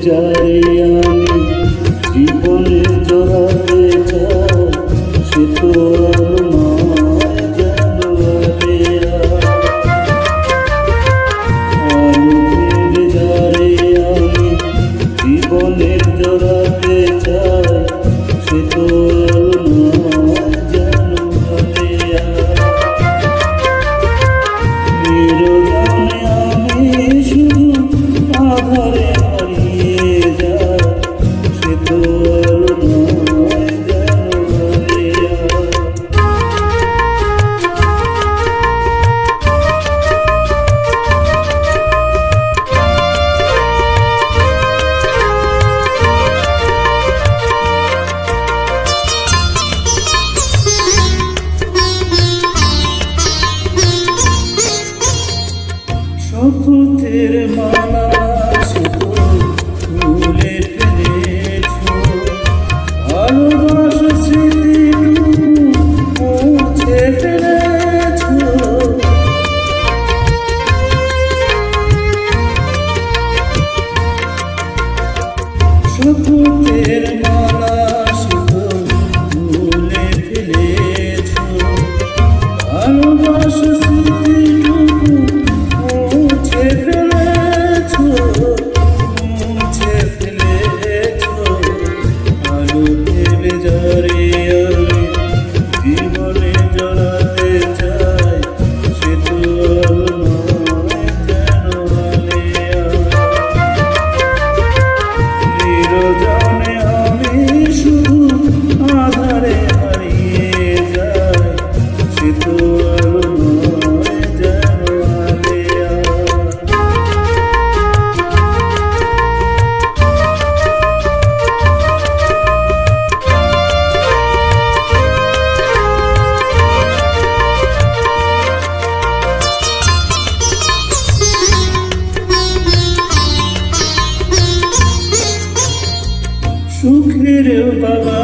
যারে আমি জীবনে জড়াতে চাই, সে তো আর নয় যেন আলেয়া। আলোকে যারে আমি জীবনে জড়াতে চাই, সে তো আর নয় যেন আলেয়া। নিরজনে আমি শুধু আধারে হারিয়ে যাই, সে তো আর নয় যেন আলেয়া। শপথের মালা সে তো খুলে ফেলেছ, ভালোবাসা স্মৃতিটুকু মুছে ফেলেছ। শপথের মালা সে তো খুলে ফেলেছ, ভালোবাসা স্মৃতিটুকু মুছে ফেলেছ, মুছে ফেলেছ। আলো ভেবে যারে আমি জীবনে জড়াতে চাই, সে তো আর নয় যেন আলেয়া। নিরজনে আমি শুধু আধারে হারিয়ে যাই, সে তো আর নয় যেন আলেয়া। সুখের বাবা